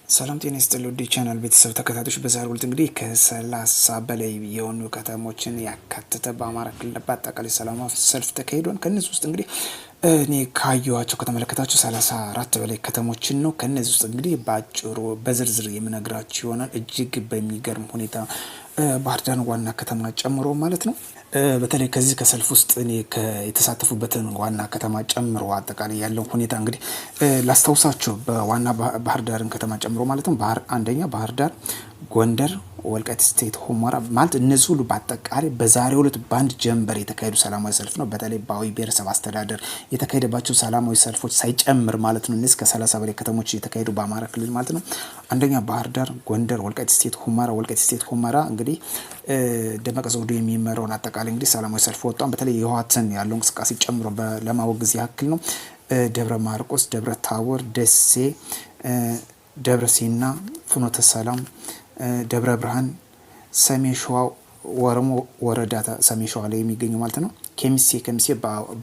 ሰላም ጤና ይስጥልኝ ቻናል ቤተሰብ ተከታታዮች በዛሬው ዕለት እንግዲህ ከ30 በላይ የሆኑ ከተሞችን ያካተተ በአማራ ክልል በአጠቃላይ ሰላማዊ ሰልፍ ተካሂዷል። ከነዚህ ውስጥ እንግዲህ እኔ ካየኋቸው ከተመለከታቸው 34 በላይ ከተሞችን ነው። ከነዚህ ውስጥ እንግዲህ በአጭሩ በዝርዝር የምነግራችሁ ይሆናል። እጅግ በሚገርም ሁኔታ ባህር ዳር ዋና ከተማ ጨምሮ ማለት ነው። በተለይ ከዚህ ከሰልፍ ውስጥ እኔ የተሳተፉበትን ዋና ከተማ ጨምሮ አጠቃላይ ያለው ሁኔታ እንግዲህ ላስታውሳችሁ። በዋና ባህር ዳርን ከተማ ጨምሮ ማለት ነው። አንደኛ ባህር ዳር፣ ጎንደር፣ ወልቃይት ስቴት፣ ሁመራ ማለት እነዚህ ሁሉ በአጠቃላይ በዛሬው ዕለት ባንድ ጀንበር የተካሄዱ ሰላማዊ ሰልፍ ነው። በተለይ በአዊ ብሔረሰብ አስተዳደር የተካሄደባቸው ሰላማዊ ሰልፎች ሳይጨምር ማለት ነው። እነዚህ ከ30 በላይ ከተሞች የተካሄዱ በአማራ ክልል ማለት ነው። አንደኛ ባህር ዳር፣ ጎንደር፣ ወልቃይት ስቴት፣ ሁመራ። ወልቃይት ስቴት ሁመራ እንግዲህ ደመቀ ዘውዱ የሚመራውን አጠቃላይ እንግዲህ ሰላማዊ ሰልፍ ወጣን። በተለይ የህወሓትን ያለው እንቅስቃሴ ጨምሮ ለማወገዝ ያክል ነው። ደብረ ማርቆስ፣ ደብረ ታቦር፣ ደሴ፣ ደብረ ሲና፣ ፍኖተ ሰላም፣ ደብረ ብርሃን፣ ሰሜን ሸዋ ወረሞ ወረዳ ሰሜን ሸዋ ላይ የሚገኘው ማለት ነው። ከሚሴ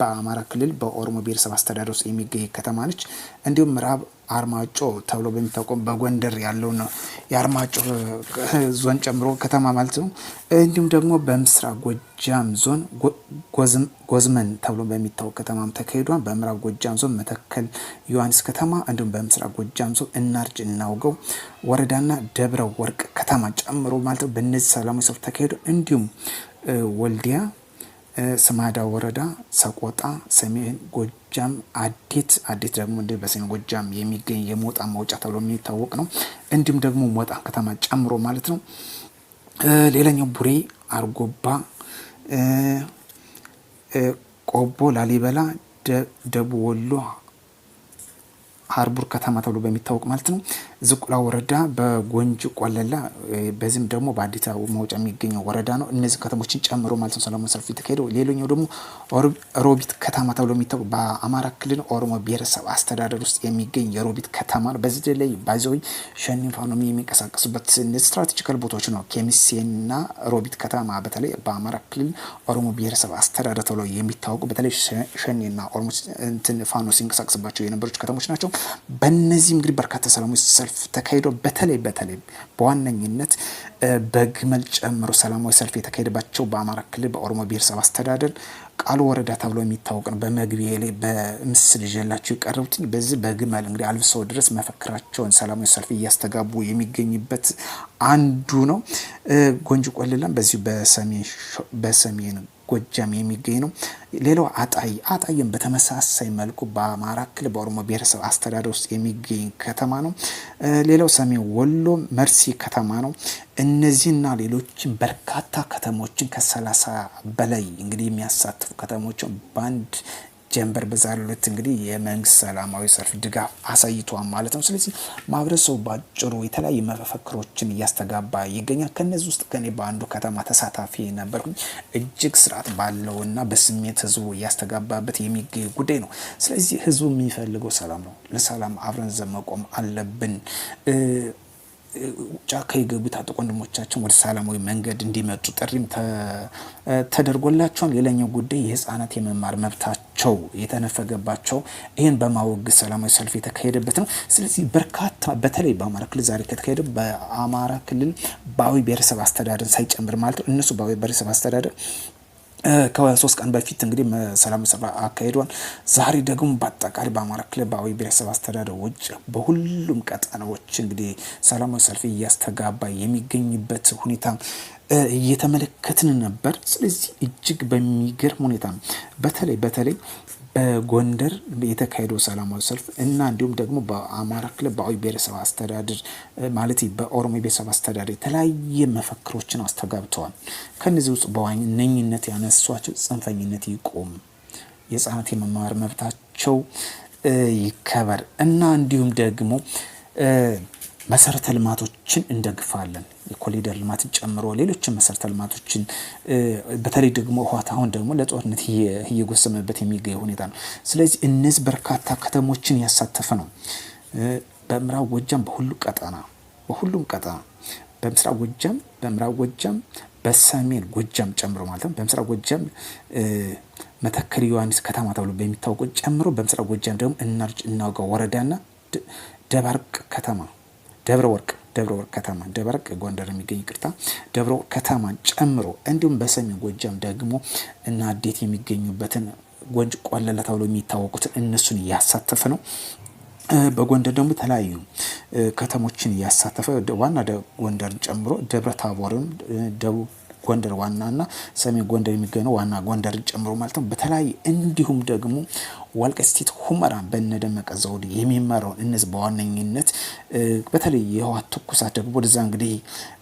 በአማራ ክልል በኦሮሞ ብሔረሰብ አስተዳደር ውስጥ የሚገኝ ከተማ ነች። እንዲሁም ምዕራብ አርማጮ ተብሎ በሚታወቀው በጎንደር ያለው ነው የአርማጮ ዞን ጨምሮ ከተማ ማለት ነው። እንዲሁም ደግሞ በምስራቅ ጎጃም ዞን ጎዝመን ተብሎ በሚታወቅ ከተማም ተካሂዷል። በምዕራብ ጎጃም ዞን መተከል ዮሐንስ ከተማ፣ እንዲሁም በምስራቅ ጎጃም ዞን እናርጅ እናውገው ወረዳና ደብረ ወርቅ ከተማ ጨምሮ ማለት ነው። በእነዚህ ሰላማዊ ሰልፍ ተካሂዶ እንዲሁም ወልዲያ፣ ስማዳ ወረዳ፣ ሰቆጣ፣ ሰሜን ጎጃም አዴት ደግሞ እንደ በሰሜን ጎጃም የሚገኝ የሞጣ መውጫ ተብሎ የሚታወቅ ነው። እንዲሁም ደግሞ ሞጣ ከተማ ጨምሮ ማለት ነው። ሌላኛው ቡሬ፣ አርጎባ፣ ቆቦ፣ ላሊበላ፣ ደቡብ ወሎ ሀርቡር ከተማ ተብሎ በሚታወቅ ማለት ነው። ዝቁላ ወረዳ በጎንጅ ቆለላ፣ በዚህም ደግሞ በአዲስ አበባ መውጫ የሚገኘው ወረዳ ነው። እነዚህ ከተሞችን ጨምሮ ማለት ነው ሰላማዊ ሰልፍ የተካሄደው። ሌላኛው ደግሞ ሮቢት ከተማ ተብሎ የሚታወቅ በአማራ ክልል ኦሮሞ ብሔረሰብ አስተዳደር ውስጥ የሚገኝ የሮቢት ከተማ ነው። በዚህ ላይ ባይዘው ሸኔ ፋኖ የሚንቀሳቀሱበት ስትራቴጂካል ቦታዎች ነው። ኬሚሴና ሮቢት ከተማ በተለይ በአማራ ክልል ኦሮሞ ብሔረሰብ አስተዳደር ተብሎ የሚታወቁ በተለይ ሸኔና ኦሮሞ ፋኖ ሲንቀሳቀስባቸው የነበሩት ከተሞች ናቸው። በእነዚህ እንግዲህ በርካታ ሰላማዊ ሰልፍ ተካሂዶ በተለይ በዋነኝነት በግመል ጨምሮ ሰላማዊ ሰልፍ የተካሄደባቸው በአማራ ክልል በኦሮሞ ብሔረሰብ አስተዳደር ቃሉ ወረዳ ተብሎ የሚታወቅ ነው። በመግቢያ ላይ በምስል ይዤላችሁ የቀረቡት በዚህ በግመል እንግዲህ አልብሰው ድረስ መፈክራቸውን ሰላማዊ ሰልፍ እያስተጋቡ የሚገኝበት አንዱ ነው። ጎንጅ ቆልላም በዚሁ በሰሜን ጎጃም የሚገኝ ነው። ሌላው አጣይም በተመሳሳይ መልኩ በአማራ ክልል በኦሮሞ ብሔረሰብ አስተዳደር ውስጥ የሚገኝ ከተማ ነው። ሌላው ሰሜን ወሎ መርሲ ከተማ ነው። እነዚህና ሌሎችን በርካታ ከተሞችን ከ30 በላይ እንግዲህ የሚያሳትፉ ከተሞችን በአንድ ጀንበር በዛሬው ዕለት እንግዲህ የመንግስት ሰላማዊ ሰልፍ ድጋፍ አሳይቷል ማለት ነው። ስለዚህ ማህበረሰቡ ባጭሩ የተለያዩ መፈክሮችን እያስተጋባ ይገኛል። ከነዚህ ውስጥ ከኔ በአንዱ ከተማ ተሳታፊ ነበርኩኝ። እጅግ ስርዓት ባለውና በስሜት ህዝቡ እያስተጋባበት የሚገኝ ጉዳይ ነው። ስለዚህ ህዝቡ የሚፈልገው ሰላም ነው። ለሰላም አብረን ዘመቆም አለብን። ጫካ የገቡ ታጠቁ ወንድሞቻችን ወደ ሰላማዊ መንገድ እንዲመጡ ጥሪም ተደርጎላቸዋል። ሌላኛው ጉዳይ የህፃናት የመማር መብታቸው የተነፈገባቸው ይህን በማወገዝ ሰላማዊ ሰልፍ የተካሄደበት ነው። ስለዚህ በርካታ በተለይ በአማራ ክልል ዛሬ ከተካሄደ በአማራ ክልል በአዊ ብሔረሰብ አስተዳደር ሳይጨምር ማለት ነው። እነሱ በአዊ ብሔረሰብ አስተዳደር ከ3 ቀን በፊት እንግዲህ ሰላማዊ ሰልፍ አካሂዷል። ዛሬ ደግሞ በአጠቃላይ በአማራ ክልል በአዊ ብሔረሰብ አስተዳደር ውጭ በሁሉም ቀጠናዎች እንግዲህ ሰላማዊ ሰልፍ እያስተጋባ የሚገኝበት ሁኔታ እየተመለከትን ነበር። ስለዚህ እጅግ በሚገርም ሁኔታ ነው በተለይ በጎንደር የተካሄደው ሰላማዊ ሰልፍ እና እንዲሁም ደግሞ በአማራ ክልል በአዊ ብሔረሰብ አስተዳደር ማለት በኦሮሞ ብሔረሰብ አስተዳደር የተለያየ መፈክሮችን አስተጋብተዋል። ከነዚህ ውስጥ በዋነኝነት ያነሷቸው ጽንፈኝነት ይቆም፣ የህፃናት የመማር መብታቸው ይከበር እና እንዲሁም ደግሞ መሰረተ ልማቶችን እንደግፋለን። የኮሪደር ልማትን ጨምሮ ሌሎችን መሰረተ ልማቶችን በተለይ ደግሞ ህወሓት አሁን ደግሞ ለጦርነት እየጎሰመበት የሚገኝ ሁኔታ ነው። ስለዚህ እነዚህ በርካታ ከተሞችን ያሳተፈ ነው። በምዕራብ ጎጃም በሁሉም ቀጠና በምስራቅ ጎጃም፣ በምዕራብ ጎጃም፣ በሰሜን ጎጃም ጨምሮ ማለት ነው። በምስራቅ ጎጃም መተከል ዮሐንስ ከተማ ተብሎ በሚታወቁ ጨምሮ በምስራቅ ጎጃም ደግሞ እናርጅ እናውጋ ወረዳና ደባርቅ ከተማ ደብረ ወርቅ ከተማ ደብረ ወርቅ ጎንደር የሚገኝ ቅርታ ደብረ ወርቅ ከተማን ጨምሮ እንዲሁም በሰሜን ጎጃም ደግሞ እና አዴት የሚገኙበትን ጎንጅ ቆለላ ተብሎ የሚታወቁትን እነሱን እያሳተፈ ነው። በጎንደር ደግሞ የተለያዩ ከተሞችን እያሳተፈ ዋና ጎንደርን ጨምሮ ደብረ ታቦርን ደቡብ ጎንደር ዋናና ሰሜን ጎንደር የሚገኘው ዋና ጎንደርን ጨምሮ ማለት ነው በተለያየ እንዲሁም ደግሞ ወልቃይት ሁመራ በነደመቀ ዘውዱ የሚመራው እነዚህ በዋነኝነት በተለይ የህወሓት ትኩሳት ደግሞ ወደዛ እንግዲህ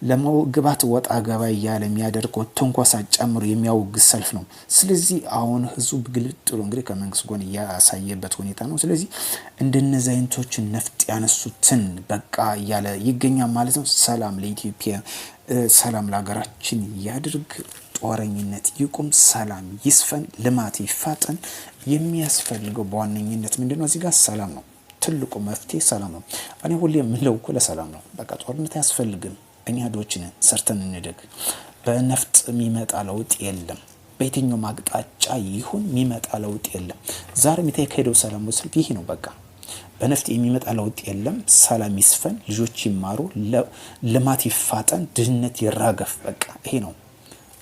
ለመግባት ወጣ ገባ እያለ የሚያደርገው ትንኮሳ ጨምሮ የሚያወግዝ ሰልፍ ነው። ስለዚህ አሁን ህዝቡ ግልጥ ብሎ እንግዲህ ከመንግስት ጎን እያሳየበት ሁኔታ ነው። ስለዚህ እንደነዚህ አይነቶችን ነፍጥ ያነሱትን በቃ እያለ ይገኛል ማለት ነው። ሰላም ለኢትዮጵያ፣ ሰላም ለሀገራችን ያድርግ። ጦረኝነት ይቁም፣ ሰላም ይስፈን፣ ልማት ይፋጠን። የሚያስፈልገው በዋነኝነት ምንድነው? እዚህ ጋር ሰላም ነው። ትልቁ መፍትሄ ሰላም ነው። እኔ ሁሌ የምለው እኮ ለሰላም ነው። በቃ ጦርነት አያስፈልግም። እኛ ዶችን ሰርተን እንደግ። በነፍጥ የሚመጣ ለውጥ የለም። በየትኛውም አቅጣጫ ይሁን የሚመጣ ለውጥ የለም። ዛሬ የተካሄደው ሰላም ሰልፍ ይሄ ነው። በቃ በነፍጥ የሚመጣ ለውጥ የለም። ሰላም ይስፈን፣ ልጆች ይማሩ፣ ልማት ይፋጠን፣ ድህነት ይራገፍ። በቃ ይሄ ነው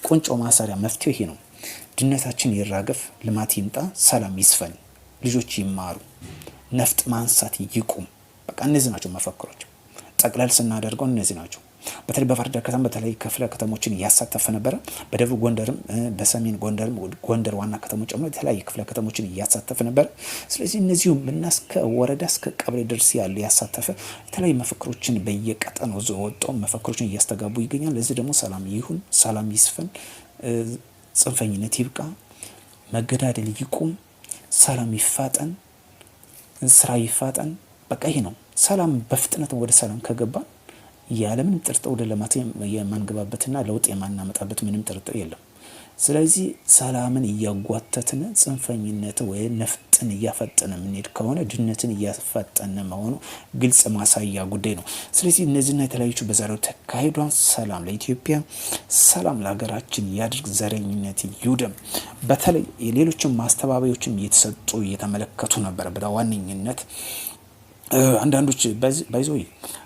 ቁንጮ ማሰሪያ መፍትሄ ይሄ ነው። ድህነታችን ይራገፍ፣ ልማት ይምጣ፣ ሰላም ይስፈን፣ ልጆች ይማሩ፣ ነፍጥ ማንሳት ይቁም። በቃ እነዚህ ናቸው መፈክሮች። ጠቅላላ ስናደርገው እነዚህ ናቸው። በተለይ በባህር ዳር ከተማ በተለይ ክፍለ ከተሞችን እያሳተፈ ነበረ። በደቡብ ጎንደርም በሰሜን ጎንደርም ጎንደር ዋና ከተሞች ጨምሮ የተለያዩ ክፍለ ከተሞችን እያሳተፈ ነበር። ስለዚህ እነዚሁም እስከ ወረዳ እስከ ቀበሌ ድረስ ያሉ ያሳተፈ የተለያዩ መፈክሮችን በየቀጠናው ወጥተው መፈክሮችን እያስተጋቡ ይገኛል። ለዚህ ደግሞ ሰላም ይሁን፣ ሰላም ይስፈን፣ ጽንፈኝነት ይብቃ፣ መገዳደል ይቁም፣ ሰላም ይፋጠን፣ ስራ ይፋጠን። በቃ ይሄ ነው። ሰላም በፍጥነት ወደ ሰላም ከገባ ያለምንም ጥርጥር ወደ ልማት የማንገባበትና ለውጥ የማናመጣበት ምንም ጥርጥር የለም። ስለዚህ ሰላምን እያጓተትን ጽንፈኝነት ወይ ነፍጥን እያፈጠነ የምንሄድ ከሆነ ድህነትን እያፈጠነ መሆኑ ግልጽ ማሳያ ጉዳይ ነው። ስለዚህ እነዚህና የተለያዩ በዛሬው ተካሂዷል። ሰላም ለኢትዮጵያ፣ ሰላም ለሀገራችን ያድርግ፣ ዘረኝነት ይውደም። በተለይ ሌሎችም ማስተባበያዎችም እየተሰጡ እየተመለከቱ ነበር። በዋነኝነት አንዳንዶች ባይዞ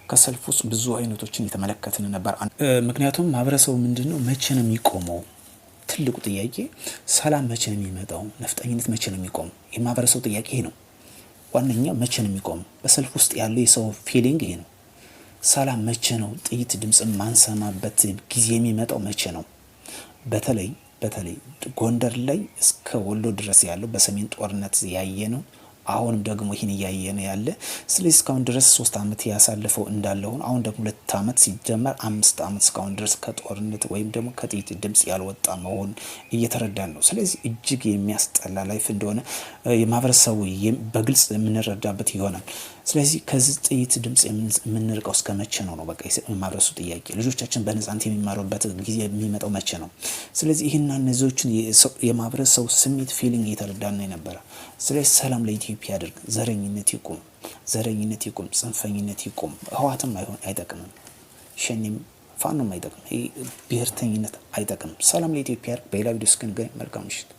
ከሰልፍ ውስጥ ብዙ አይነቶችን የተመለከትን ነበር። ምክንያቱም ማህበረሰቡ ምንድነው መቼ ነው የሚቆመው? ትልቁ ጥያቄ ሰላም መቼ ነው የሚመጣው? ነፍጠኝነት መቼ ነው የሚቆመው? የማህበረሰቡ ጥያቄ ይሄ ነው። ዋነኛው መቼ ነው የሚቆመው? በሰልፍ ውስጥ ያለው የሰው ፊሊንግ ይሄ ነው። ሰላም መቼ ነው? ጥይት ድምጽ ማንሰማበት ጊዜ የሚመጣው መቼ ነው? በተለይ ጎንደር ላይ እስከ ወሎ ድረስ ያለው በሰሜን ጦርነት ያየ ነው። አሁንም ደግሞ ይሄን እያየነ ያለ። ስለዚህ እስካሁን ድረስ 3 አመት ያሳለፈው እንዳለው አሁን ደግሞ 2 አመት ሲጀመር 5 አመት እስካሁን ድረስ ከጦርነት ወይም ደግሞ ከጥይት ድምጽ ያልወጣ መሆን እየተረዳን ነው። ስለዚህ እጅግ የሚያስጠላ ላይፍ እንደሆነ የማህበረሰቡ በግልጽ የምንረዳበት ይሆናል። ስለዚህ ከዚህ ጥይት ድምጽ የምንርቀው እስከ መቼ ነው? በቃ የማህበረሰቡ ጥያቄ። ልጆቻችን በነጻነት የሚማሩበት ጊዜ የሚመጣው መቼ ነው? ስለዚህ ይሄና እነዚህዎችን የማህበረሰቡ ስሜት ፊሊንግ እየተረዳን ነው የነበረ። ስለዚህ ሰላም ለኢትዮጵያ ያድርግ። ዘረኝነት ይቁም፣ ጽንፈኝነት ይቁም። ህወሓትም አይጠቅምም፣ ሸኔም ፋኖም አይጠቅም፣ ብሔርተኝነት አይጠቅም። ሰላም ለኢትዮጵያ ያድርግ። በሌላ ቪዲዮ እስክንገናኝ መልካም ምሽት።